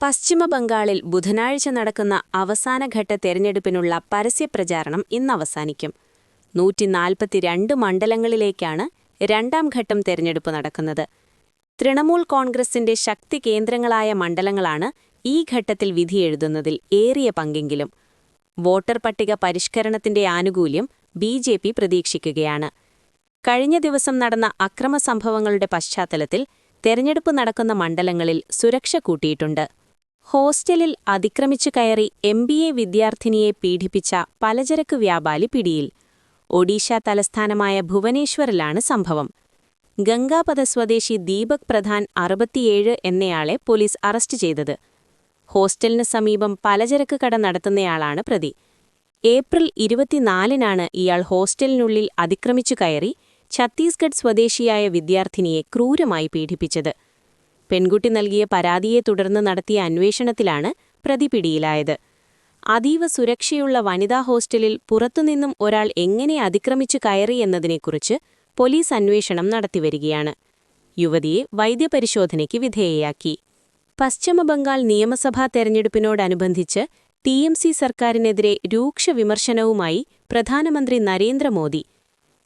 പശ്ചിമബംഗാളിൽ ബുധനാഴ്ച നടക്കുന്ന അവസാനഘട്ട തെരഞ്ഞെടുപ്പിനുള്ള പരസ്യപ്രചാരണം ഇന്നവസാനിക്കും. 142 മണ്ഡലങ്ങളിലേക്കാണ് രണ്ടാം ഘട്ടം തെരഞ്ഞെടുപ്പ് നടക്കുന്നത്. തൃണമൂൽ കോൺഗ്രസിന്റെ ശക്തി കേന്ദ്രങ്ങളായ മണ്ഡലങ്ങളാണ് ഈ ഘട്ടത്തിൽ വിധിയെഴുതുന്നതിൽ ഏറിയ പങ്കെങ്കിലും. വോട്ടർ പട്ടിക പരിഷ്കരണത്തിന്റെ ആനുകൂല്യം ബിജെപി പ്രതീക്ഷിക്കുകയാണ്. കഴിഞ്ഞ ദിവസം നടന്ന അക്രമസംഭവങ്ങളുടെ പശ്ചാത്തലത്തിൽ തെരഞ്ഞെടുപ്പ് നടക്കുന്ന മണ്ഡലങ്ങളിൽ സുരക്ഷ കൂട്ടിയിട്ടുണ്ട്. ഹോസ്റ്റലിൽ അതിക്രമിച്ചു കയറി MBA വിദ്യാർത്ഥിനിയെ പീഡിപ്പിച്ച പലചരക്ക് വ്യാപാരി പിടിയിൽ. ഒഡീഷ തലസ്ഥാനമായ ഭുവനേശ്വറിലാണ് സംഭവം. ഗംഗാപത സ്വദേശി ദീപക് പ്രധാൻ 67 എന്നയാളെ പോലീസ് അറസ്റ്റ് ചെയ്തത്. ഹോസ്റ്റലിന് സമീപം പലചരക്ക് കട നടത്തുന്നയാളാണ് പ്രതി. ഏപ്രിൽ 24-നാണ് ഇയാൾ ഹോസ്റ്റലിനുള്ളിൽ അതിക്രമിച്ചു കയറി ഛത്തീസ്ഗഡ് സ്വദേശിയായ വിദ്യാർത്ഥിനിയെ ക്രൂരമായി പീഡിപ്പിച്ചത്. പെൺകുട്ടി നൽകിയ പരാതിയെ തുടർന്ന് നടത്തിയ അന്വേഷണത്തിലാണ് പ്രതി പിടിയിലായത്. അതീവ സുരക്ഷയുള്ള വനിതാ ഹോസ്റ്റലിൽ പുറത്തുനിന്നും ഒരാൾ എങ്ങനെ അതിക്രമിച്ചു കയറി എന്നതിനെക്കുറിച്ച് പോലീസ് അന്വേഷണം നടത്തിവരികയാണ്. യുവതിയെ വൈദ്യപരിശോധനയ്ക്ക് വിധേയയാക്കി. പശ്ചിമബംഗാൾ നിയമസഭാ തെരഞ്ഞെടുപ്പിനോടനുബന്ധിച്ച് TMC സർക്കാരിനെതിരെ രൂക്ഷ വിമർശനവുമായി പ്രധാനമന്ത്രി നരേന്ദ്രമോദി.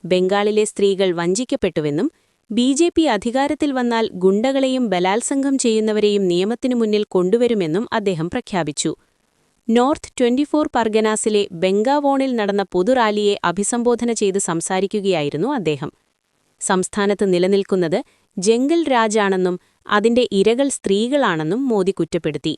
ബംഗാളിലെ സ്ത്രീകൾ വഞ്ചിക്കപ്പെട്ടുവെന്നും BJP അധികാരത്തിൽ വന്നാൽ ഗുണ്ടകളെയും ബലാത്സംഗം ചെയ്യുന്നവരെയും നിയമത്തിനു മുന്നിൽ കൊണ്ടുവരുമെന്നും അദ്ദേഹം പ്രഖ്യാപിച്ചു. നോർത്ത് 24 പർഗനാസിലെ ബെങ്കാവോണിൽ നടന്ന പൊതുറാലിയെ അഭിസംബോധന ചെയ്ത് സംസാരിക്കുകയായിരുന്നു അദ്ദേഹം. സംസ്ഥാനത്ത് നിലനിൽക്കുന്നത് ജംഗൽ രാജാണെന്നും അതിന്റെ ഇരകൾ സ്ത്രീകളാണെന്നും മോദി കുറ്റപ്പെടുത്തി.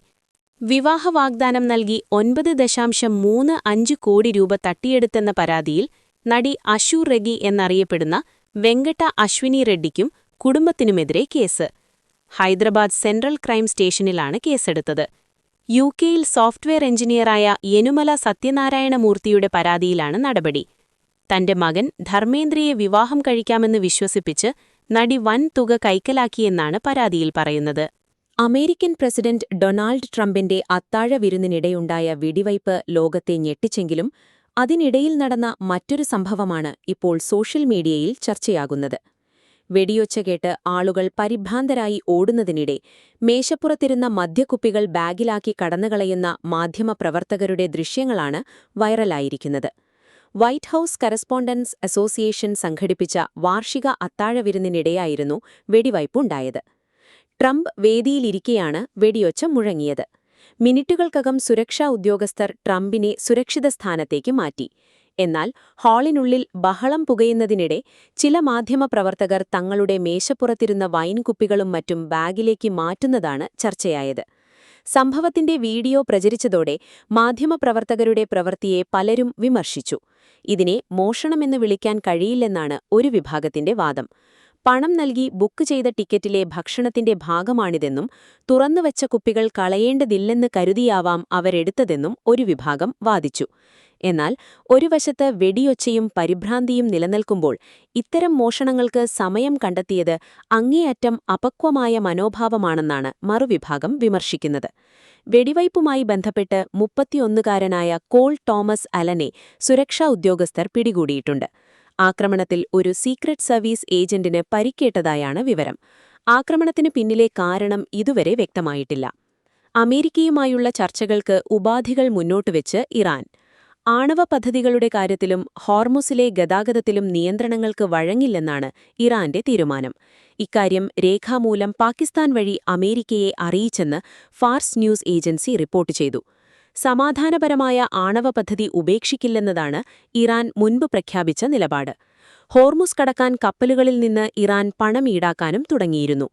വിവാഹ വാഗ്ദാനം നൽകി 9.35 കോടി രൂപ തട്ടിയെടുത്തെന്ന പരാതിയിൽ നടി അഷു റെഗി എന്നറിയപ്പെടുന്ന വെങ്കട്ട അശ്വിനി റെഡ്ഡിക്കും കുടുംബത്തിനുമെതിരെ കേസ്. ഹൈദരാബാദ് സെൻട്രൽ ക്രൈം സ്റ്റേഷനിലാണ് കേസെടുത്തത്. UK-യിൽ സോഫ്റ്റ്വെയർ എഞ്ചിനീയറായ യനുമല സത്യനാരായണമൂർത്തിയുടെ പരാതിയിലാണ് നടപടി. തന്റെ മകൻ ധർമ്മേന്ദ്രയെ വിവാഹം കഴിക്കാമെന്ന് വിശ്വസിപ്പിച്ച് നടി വൻ തുക കൈക്കലാക്കിയെന്നാണ് പരാതിയിൽ പറയുന്നത്. അമേരിക്കൻ പ്രസിഡന്റ് ഡൊണാൾഡ് ട്രംപിന്റെ അത്താഴ വിരുന്നിനിടെയുണ്ടായ വെടിവയ്പ് ലോകത്തെ ഞെട്ടിച്ചെങ്കിലും അതിനിടയിൽ നടന്ന മറ്റൊരു സംഭവമാണ് ഇപ്പോൾ സോഷ്യൽ മീഡിയയിൽ ചർച്ചയാകുന്നത്. വെടിയൊച്ച കേട്ട് ആളുകൾ പരിഭ്രാന്തരായി ഓടുന്നതിനിടെ മേശപ്പുറത്തിരുന്ന മദ്യക്കുപ്പികൾ ബാഗിലാക്കി കടന്നുകളയുന്ന മാധ്യമപ്രവർത്തകരുടെ ദൃശ്യങ്ങളാണ് വൈറലായിരിക്കുന്നത്. വൈറ്റ് ഹൌസ് കറസ്പോണ്ടൻസ് അസോസിയേഷൻ സംഘടിപ്പിച്ച വാർഷിക അത്താഴവിരുന്നിനിടെയായിരുന്നു വെടിവയ്പുണ്ടായത്. ട്രംപ് വേദിയിലിരിക്കെയാണ് വെടിയൊച്ച മുഴങ്ങിയത്. മിനിറ്റുകൾക്കകം സുരക്ഷാ ഉദ്യോഗസ്ഥർ ട്രംപിനെ സുരക്ഷിത സ്ഥാനത്തേക്ക് മാറ്റി. എന്നാൽ ഹാളിനുള്ളിൽ ബഹളം പുകയുന്നതിനിടെ ചില മാധ്യമപ്രവർത്തകർ തങ്ങളുടെ മേശപ്പുറത്തിരുന്ന വൈൻ കുപ്പികളും മറ്റും ബാഗിലേക്ക് മാറ്റുന്നതാണ് ചർച്ചയായത്. സംഭവത്തിന്റെ വീഡിയോ പ്രചരിച്ചതോടെ മാധ്യമപ്രവർത്തകരുടെ പ്രവൃത്തിയെ പലരും വിമർശിച്ചു. ഇതിനെ മോഷണമെന്ന് വിളിക്കാൻ കഴിയില്ലെന്നാണ് ഒരു വിഭാഗത്തിന്റെ വാദം. പണം നൽകി ബുക്ക് ചെയ്ത ടിക്കറ്റിലെ ഭക്ഷണത്തിന്റെ ഭാഗമാണിതെന്നും തുറന്നുവച്ച കുപ്പികൾ കളയേണ്ടതില്ലെന്ന് കരുതിയാവാം അവരെടുത്തതെന്നും ഒരു വിഭാഗം വാദിച്ചു. എന്നാൽ ഒരു വശത്ത് വെടിയൊച്ചയും പരിഭ്രാന്തിയും നിലനിൽക്കുമ്പോൾ ഇത്തരം മോഷണങ്ങൾക്ക് സമയം കണ്ടെത്തിയത് അങ്ങേയറ്റം അപക്വമായ മനോഭാവമാണെന്നാണ് മറുവിഭാഗം വിമർശിക്കുന്നത്. വെടിവയ്പുമായി ബന്ധപ്പെട്ട് 31-കാരനായ കോൾ തോമസ് അലനെ സുരക്ഷാ ഉദ്യോഗസ്ഥർ പിടികൂടിയിട്ടുണ്ട്. ആക്രമണത്തിൽ ഒരു സീക്രട്ട് സർവീസ് ഏജന്റിന് പരിക്കേറ്റതായാണ് വിവരം. ആക്രമണത്തിന് പിന്നിലെ കാരണം ഇതുവരെ വ്യക്തമായിട്ടില്ല. അമേരിക്കയുമായുള്ള ചർച്ചകൾക്ക് ഉപാധികൾ മുന്നോട്ടുവെച്ച് ഇറാൻ. ആണവ പദ്ധതികളുടെ കാര്യത്തിലും ഹോർമുസിലെ ഗതാഗതത്തിലും നിയന്ത്രണങ്ങൾക്ക് വഴങ്ങില്ലെന്നാണ് ഇറാന്റെ തീരുമാനം. ഇക്കാര്യം രേഖാമൂലം പാകിസ്ഥാൻ വഴി അമേരിക്കയെ അറിയിച്ചെന്ന് ഫാർസ് ന്യൂസ് ഏജൻസി റിപ്പോർട്ട് ചെയ്തു. സമാധാനപരമായ ആണവ പദ്ധതി ഉപേക്ഷിക്കില്ലെന്നതാണ് ഇറാൻ മുൻപ് പ്രഖ്യാപിച്ച നിലപാട്. ഹോർമുസ് കടക്കാൻ കപ്പലുകളിൽ നിന്ന് ഇറാൻ പണം ഈടാക്കാനും തുടങ്ങിയിരുന്നു.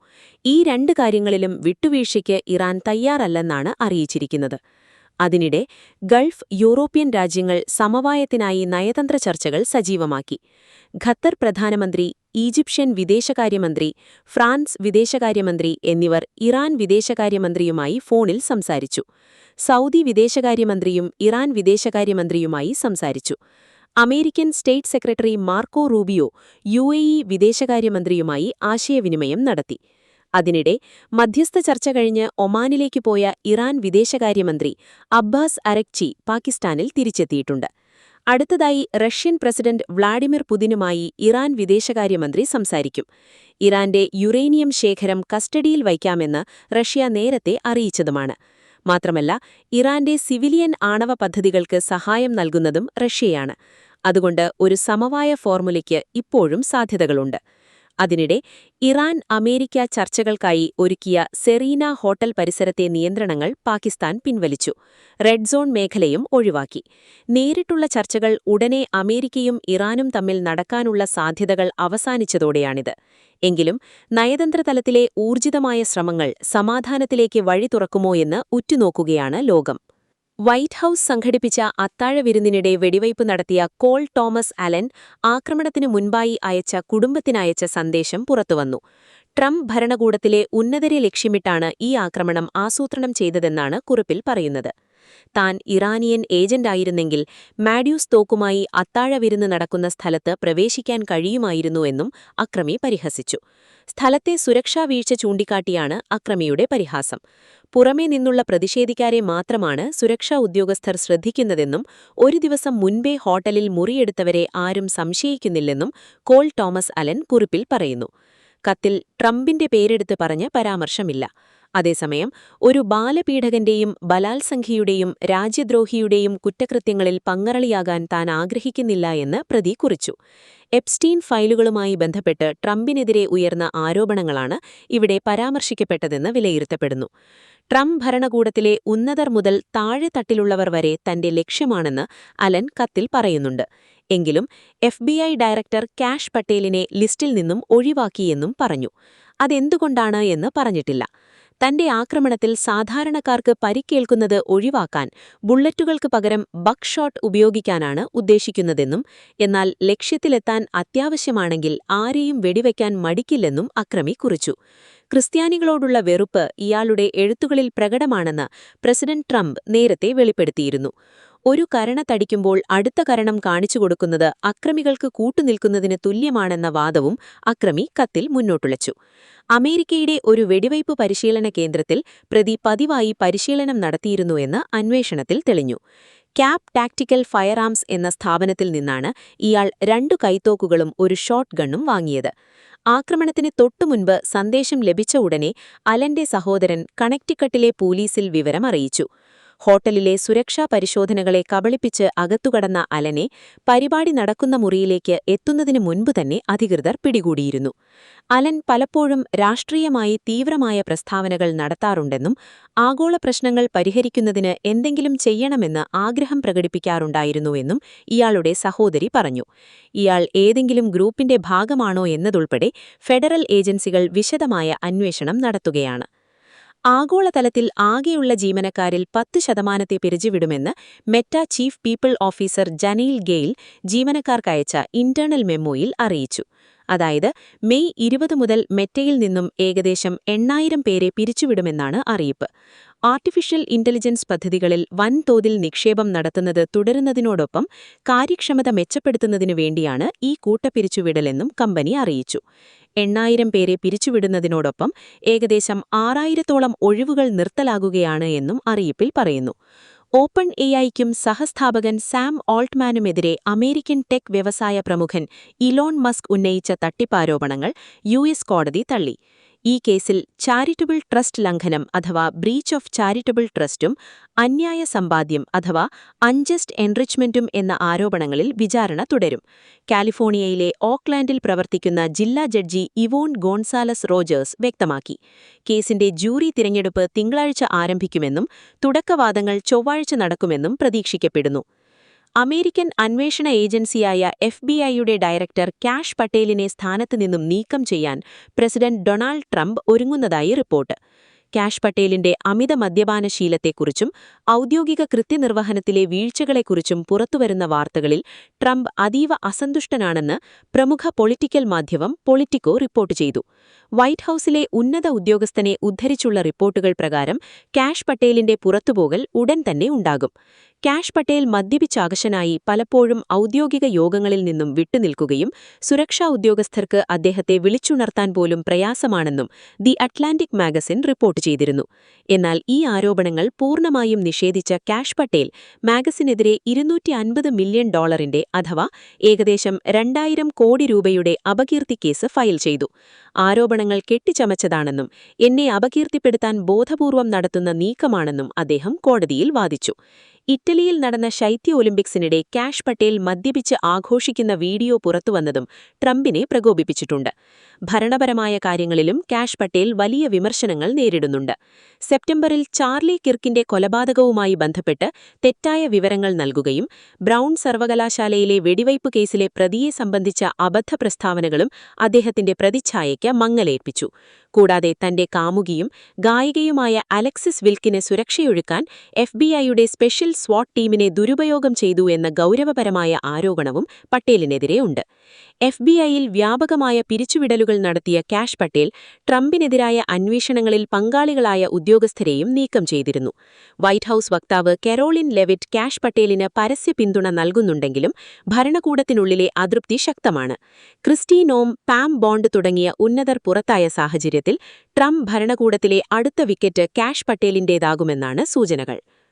ഈ രണ്ട് കാര്യങ്ങളിലും വിട്ടുവീഴ്ചയ്ക്ക് ഇറാൻ തയ്യാറല്ലെന്നാണ് അറിയിച്ചിരിക്കുന്നത്. അതിനിടെ ഗൾഫ്, യൂറോപ്യൻ രാജ്യങ്ങൾ സമവായത്തിനായി നയതന്ത്ര ചർച്ചകൾ സജീവമാക്കി. ഖത്തർ പ്രധാനമന്ത്രി, ഈജിപ്ഷ്യൻ വിദേശകാര്യമന്ത്രി, ഫ്രാൻസ് വിദേശകാര്യമന്ത്രി എന്നിവർ ഇറാൻ വിദേശകാര്യമന്ത്രിയുമായി ഫോണിൽ സംസാരിച്ചു. സൗദി വിദേശകാര്യമന്ത്രിയും ഇറാൻ വിദേശകാര്യമന്ത്രിയുമായി സംസാരിച്ചു. American state secretary Marco Rubio UAE വിദേശകാര്യമന്ത്രിയുമായി ആശയവിനിമയം നടത്തി. അതിനിടെ മധ്യസ്ഥ ചർച്ച കഴിഞ്ഞ് ഒമാനിലേക്ക് പോയ ഇറാൻ വിദേശകാര്യമന്ത്രി അബ്ബാസ് അരക്ചി പാകിസ്ഥാനിൽ തിരിച്ചെത്തിയിട്ടുണ്ട്. അടുത്തതായി റഷ്യൻ പ്രസിഡന്റ് വ്ളാഡിമിർ പുതിനുമായി ഇറാൻ വിദേശകാര്യമന്ത്രി സംസാരിക്കും. ഇറാന്റെ യുറേനിയം ശേഖരം കസ്റ്റഡിയിൽ വയ്ക്കാമെന്ന് റഷ്യ നേരത്തെ അറിയിച്ചതുമാണ്. മാത്രമല്ല, ഇറാന്റെ സിവിലിയൻ ആണവ പദ്ധതികൾക്ക് സഹായം നൽകുന്നതും റഷ്യയാണ്. അതുകൊണ്ട് ഒരു സമവായ ഫോർമുലയ്ക്ക് ഇപ്പോഴും സാധ്യതകളുണ്ട്. അതിനിടെ ഇറാൻ അമേരിക്ക ചർച്ചകൾക്കായി ഒരുക്കിയ സെറീന ഹോട്ടൽ പരിസരത്തെ നിയന്ത്രണങ്ങൾ പാകിസ്ഥാൻ പിൻവലിച്ചു. റെഡ് സോൺ മേഖലയും ഒഴിവാക്കി. നേരിട്ടുള്ള ചർച്ചകൾ ഉടനെ അമേരിക്കയും ഇറാനും തമ്മിൽ നടക്കാനുള്ള സാധ്യതകൾ അവസാനിച്ചതോടെയാണിത്. എങ്കിലും നയതന്ത്രതലത്തിലെ ഊർജിതമായ ശ്രമങ്ങൾ സമാധാനത്തിലേക്ക് വഴി തുറക്കുമോ എന്ന് ഉറ്റുനോക്കുകയാണ് ലോകം. വൈറ്റ് ഹൌസ് സംഘടിപ്പിച്ച അത്താഴവിരുന്നിനിടെ വെടിവയ്പ് നടത്തിയ കോൾ തോമസ് അലൻ ആക്രമണത്തിനു മുൻപായി അയച്ച കുടുംബത്തിനയച്ച സന്ദേശം പുറത്തുവന്നു. ട്രംപ് ഭരണകൂടത്തിലെ ഉന്നതരെ ലക്ഷ്യമിട്ടാണ് ഈ ആക്രമണം ആസൂത്രണം ചെയ്തതെന്നാണ് കുറിപ്പിൽ പറയുന്നത്. താൻ ഇറാനിയൻ ഏജന്റായിരുന്നെങ്കിൽ മാഡ്യൂസ് തോക്കുമായി അത്താഴവിരുന്ന് നടക്കുന്ന സ്ഥലത്ത് പ്രവേശിക്കാൻ കഴിയുമായിരുന്നുവെന്നും അക്രമി പരിഹസിച്ചു. സ്ഥലത്തെ സുരക്ഷാ വീഴ്ച ചൂണ്ടിക്കാട്ടിയാണ് അക്രമിയുടെ പരിഹാസം. പുറമേ നിന്നുള്ള പ്രതിഷേധിക്കാരെ മാത്രമാണ് സുരക്ഷാ ഉദ്യോഗസ്ഥർ ശ്രദ്ധിക്കുന്നതെന്നും ഒരു ദിവസം മുൻപേ ഹോട്ടലിൽ മുറിയെടുത്തവരെ ആരും സംശയിക്കുന്നില്ലെന്നും കോൾ തോമസ് അലൻ കുറിപ്പിൽ പറയുന്നു. കത്തിൽ ട്രംപിന്റെ പേരെടുത്ത് പറഞ്ഞ പരാമർശമില്ല. അതേസമയം ഒരു ബാലപീഡകന്റെയും ബലാത്സംഖിയുടെയും രാജ്യദ്രോഹിയുടെയും കുറ്റകൃത്യങ്ങളിൽ പങ്കാളിയാകാൻ താൻ ആഗ്രഹിക്കുന്നില്ല എന്ന് പ്രതി കുറിച്ചു. എപ്സ്റ്റീൻ ഫയലുകളുമായി ബന്ധപ്പെട്ട് ട്രംപിനെതിരെ ഉയർന്ന ആരോപണങ്ങളാണ് ഇവിടെ പരാമർശിക്കപ്പെട്ടതെന്ന് വിലയിരുത്തപ്പെടുന്നു. ട്രംപ് ഭരണകൂടത്തിലെ ഉന്നതർ മുതൽ താഴെത്തട്ടിലുള്ളവർ വരെ തന്റെ ലക്ഷ്യമാണെന്ന് അലൻ കത്തിൽ പറയുന്നുണ്ട്. എങ്കിലും FBI ഡയറക്ടർ കാഷ് പട്ടേലിനെ ലിസ്റ്റിൽ നിന്നും ഒഴിവാക്കിയെന്നും പറഞ്ഞു. അതെന്തുകൊണ്ടാണ് എന്ന് പറഞ്ഞിട്ടില്ല. തന്റെ ആക്രമണത്തിൽ സാധാരണക്കാർക്ക് പരിക്കേൽക്കുന്നത് ഒഴിവാക്കാൻ ബുള്ളറ്റുകൾക്ക് പകരം ബക്ക്ഷോട്ട് ഉപയോഗിക്കാനാണ് ഉദ്ദേശിക്കുന്നതെന്നും എന്നാൽ ലക്ഷ്യത്തിലെത്താൻ അത്യാവശ്യമാണെങ്കിൽ ആരെയും വെടിവയ്ക്കാൻ മടിക്കില്ലെന്നും അക്രമി കുറിച്ചു. ക്രിസ്ത്യാനികളോടുള്ള വെറുപ്പ് ഇയാളുടെ എഴുത്തുകളിൽ പ്രകടമാണെന്ന് പ്രസിഡന്റ് ട്രംപ് നേരത്തെ വെളിപ്പെടുത്തിയിരുന്നു. ഒരു കരണ തടിക്കുമ്പോൾ അടുത്ത കരണം കാണിച്ചുകൊടുക്കുന്നത് അക്രമികൾക്ക് കൂട്ടുനിൽക്കുന്നതിന് തുല്യമാണെന്ന വാദവും അക്രമി കത്തിൽ മുന്നോട്ടുവച്ചു. അമേരിക്കയുടെ ഒരു വെടിവയ്പ് പരിശീലന കേന്ദ്രത്തിൽ പ്രതി പതിവായി പരിശീലനം നടത്തിയിരുന്നുവെന്ന് അന്വേഷണത്തിൽ തെളിഞ്ഞു. ക്യാപ് ടാക്ടിക്കൽ ഫയർ ആംസ് എന്ന സ്ഥാപനത്തിൽ നിന്നാണ് ഇയാൾ 2 കൈത്തോക്കുകളും ഒരു ഷോട്ട് ഗണ്ണും വാങ്ങിയത്. ആക്രമണത്തിന് തൊട്ടുമുൻപ് സന്ദേശം ലഭിച്ച ഉടനെ അലന്റെ സഹോദരൻ കണക്റ്റിക്കട്ടിലെ പോലീസിൽ വിവരം അറിയിച്ചു. ഹോട്ടലിലെ സുരക്ഷാ പരിശോധനകളെ കബളിപ്പിച്ച് അകത്തുകടന്ന അലനെ പരിപാടി നടക്കുന്ന മുറിയിലേക്ക് എത്തുന്നതിനു മുൻപ് തന്നെ അധികൃതർ പിടികൂടിയിരുന്നു. അലൻ പലപ്പോഴും രാഷ്ട്രീയമായി തീവ്രമായ പ്രസ്താവനകൾ നടത്താറുണ്ടെന്നും ആഗോള പ്രശ്നങ്ങൾ പരിഹരിക്കുന്നതിന് എന്തെങ്കിലും ചെയ്യണമെന്ന് ആഗ്രഹം പ്രകടിപ്പിക്കാറുണ്ടായിരുന്നുവെന്നും ഇയാളുടെ സഹോദരി പറഞ്ഞു. ഇയാൾ ഏതെങ്കിലും ഗ്രൂപ്പിന്റെ ഭാഗമാണോ എന്നതുൾപ്പെടെ ഫെഡറൽ ഏജൻസികൾ വിശദമായ അന്വേഷണം നടത്തുകയാണ്. ആഗോളതലത്തിൽ ആകെയുള്ള ജീവനക്കാരിൽ 10% പിരിച്ചുവിടുമെന്ന് Meta chief people officer Janelle Gale ജീവനക്കാർക്കയച്ച ഇന്റേണൽ മെമ്മോയിൽ അറിയിച്ചു. അതായത് മെയ് 20 മുതൽ മെറ്റയിൽ നിന്നും ഏകദേശം 8000 പേരെ പിരിച്ചുവിടുമെന്നാണ് അറിയിപ്പ്. ആർട്ടിഫിഷ്യൽ ഇന്റലിജൻസ് പദ്ധതികളിൽ വൻതോതിൽ നിക്ഷേപം നടത്തുന്നത് തുടരുന്നതിനോടൊപ്പം കാര്യക്ഷമത മെച്ചപ്പെടുത്തുന്നതിനു വേണ്ടിയാണ് ഈ കൂട്ടപ്പിരിച്ചുവിടലെന്നും കമ്പനി അറിയിച്ചു. 8000 പേരെ പിരിച്ചുവിടുന്നതിനോടൊപ്പം ഏകദേശം 6000-ഓളം ഒഴിവുകൾ നിർത്തലാകുകയാണ് എന്നും അറിയിപ്പിൽ പറയുന്നു. ഓപ്പൺ എഐക്കും സഹസ്ഥാപകൻ സാം ഓൾട്ട്മാനുമെതിരെ അമേരിക്കൻ ടെക് വ്യവസായ പ്രമുഖൻ ഇലോൺ മസ്ക് ഉന്നയിച്ച തട്ടിപ്പാരോപണങ്ങൾ US കോടതി തള്ളി. ഈ കേസിൽ ചാരിറ്റബിൾ ട്രസ്റ്റ് ലംഘനം അഥവാ ബ്രീച്ച് ഓഫ് ചാരിറ്റബിൾ ട്രസ്റ്റും അന്യായ സമ്പാദ്യം അഥവാ അൺജസ്റ്റ് എൻറിച്ച്മെന്റും എന്ന ആരോപണങ്ങളിൽ വിചാരണ തുടരും. കാലിഫോർണിയയിലെ ഓക്ലാൻഡിൽ പ്രവർത്തിക്കുന്ന ജില്ലാ ജഡ്ജി ഇവോൺ ഗോൺസാലസ് റോജേഴ്സ് വ്യക്തമാക്കി. കേസിന്റെ ജൂറി തിരഞ്ഞെടുപ്പ് തിങ്കളാഴ്ച ആരംഭിക്കുമെന്നും തുടക്കവാദങ്ങൾ ചൊവ്വാഴ്ച നടക്കുമെന്നും പ്രതീക്ഷിക്കപ്പെടുന്നു. അമേരിക്കൻ അന്വേഷണ ഏജൻസിയായ FBI-യുടെ ഡയറക്ടർ കാഷ് പട്ടേലിനെ സ്ഥാനത്ത് നിന്നും നീക്കം ചെയ്യാൻ പ്രസിഡന്റ് ഡൊണാൾഡ് ട്രംപ് ഒരുങ്ങുന്നതായി റിപ്പോർട്ട്. കാഷ് പട്ടേലിന്റെ അമിത മദ്യപാനശീലത്തെക്കുറിച്ചും ഔദ്യോഗിക കൃത്യനിർവഹണത്തിലെ വീഴ്ചകളെക്കുറിച്ചും പുറത്തുവരുന്ന വാർത്തകളിൽ ട്രംപ് അതീവ അസന്തുഷ്ടനാണെന്ന് പ്രമുഖ പൊളിറ്റിക്കൽ മാധ്യമം പൊളിറ്റിക്കോ റിപ്പോർട്ട് ചെയ്തു. വൈറ്റ് ഹൌസിലെ ഉന്നത ഉദ്യോഗസ്ഥനെ ഉദ്ധരിച്ചുള്ള റിപ്പോർട്ടുകൾ പ്രകാരം കാഷ് പട്ടേലിന്റെ പുറത്തുപോകൽ ഉടൻ തന്നെ ഉണ്ടാകും. കാഷ് പട്ടേൽ മദ്യപിച്ചാകശനായി പലപ്പോഴും ഔദ്യോഗിക യോഗങ്ങളിൽ നിന്നും വിട്ടുനിൽക്കുകയും സുരക്ഷാ ഉദ്യോഗസ്ഥർക്ക് അദ്ദേഹത്തെ വിളിച്ചുണർത്താൻ പോലും പ്രയാസമാണെന്നും ദി അറ്റ്ലാന്റിക് മാഗസിൻ റിപ്പോർട്ട് ചെയ്തിരുന്നു. എന്നാൽ ഈ ആരോപണങ്ങൾ പൂർണ്ണമായും നിഷേധിച്ച കാഷ് പട്ടേൽ മാഗസിനെതിരെ $250 മില്യൺ അഥവാ ഏകദേശം 2000 കോടി രൂപയുടെ അപകീർത്തി കേസ് ഫയൽ ചെയ്തു. ആരോപണങ്ങൾ കെട്ടിച്ചമച്ചതാണെന്നും എന്നെ അപകീർത്തിപ്പെടുത്താൻ ബോധപൂർവം നടത്തുന്ന നീക്കമാണെന്നും അദ്ദേഹം കോടതിയിൽ വാദിച്ചു. ഇറ്റലിയിൽ നടന്ന ശൈത്യ ഒളിമ്പിക്സിനിടെ കാഷ് പട്ടേൽ മദ്യപിച്ച് ആഘോഷിക്കുന്ന വീഡിയോ പുറത്തുവന്നതും ട്രംപിനെ പ്രകോപിപ്പിച്ചിട്ടുണ്ട്. ഭരണപരമായ കാര്യങ്ങളിലും കാഷ് പട്ടേൽ വലിയ വിമർശനങ്ങൾ നേരിടുന്നുണ്ട്. സെപ്റ്റംബറിൽ ചാർലി കിർക്കിന്റെ കൊലപാതകവുമായി ബന്ധപ്പെട്ട് തെറ്റായ വിവരങ്ങൾ നൽകുകയും ബ്രൗൺ സർവകലാശാലയിലെ വെടിവയ്പ് കേസിലെ പ്രതിയെ സംബന്ധിച്ച അബദ്ധ പ്രസ്താവനകളും അദ്ദേഹത്തിന്റെ പ്രതിച്ഛായയ്ക്ക് മങ്ങലേൽപ്പിച്ചു. കൂടാതെ തന്റെ കാമുകിയും ഗായികയുമായ അലക്സിസ് വിൽക്കിന് സുരക്ഷയൊഴുക്കാൻ FBI-യുടെ സ്പെഷ്യൽ സ്വാട്ട് ടീമിനെ ദുരുപയോഗം ചെയ്തു എന്ന ഗൗരവപരമായ ആരോപണവും പട്ടേലിനെതിരെ ഉണ്ട്. FBI-യിൽ വ്യാപകമായ പിരിച്ചുവിടലുകൾ നടത്തിയ കാഷ് പട്ടേൽ ട്രംപിനെതിരായ അന്വേഷണങ്ങളിൽ പങ്കാളികളായ ഉദ്യോഗസ്ഥരെയും നീക്കം ചെയ്തിരുന്നു. വൈറ്റ് ഹൌസ് വക്താവ് കരോളിൻ ലെവിറ്റ് കാഷ് പട്ടേലിന് പരസ്യ പിന്തുണ നൽകുന്നുണ്ടെങ്കിലും ഭരണകൂടത്തിനുള്ളിലെ അതൃപ്തി ശക്തമാണ്. ക്രിസ്റ്റി നോം, പാം ബോണ്ട് തുടങ്ങിയ ഉന്നതർ പുറത്തായ സാഹചര്യത്തിൽ ട്രംപ് ഭരണകൂടത്തിലെ അടുത്ത വിക്കറ്റ് കാഷ് പട്ടേലിന്റേതാകുമെന്നാണ് സൂചനകൾ.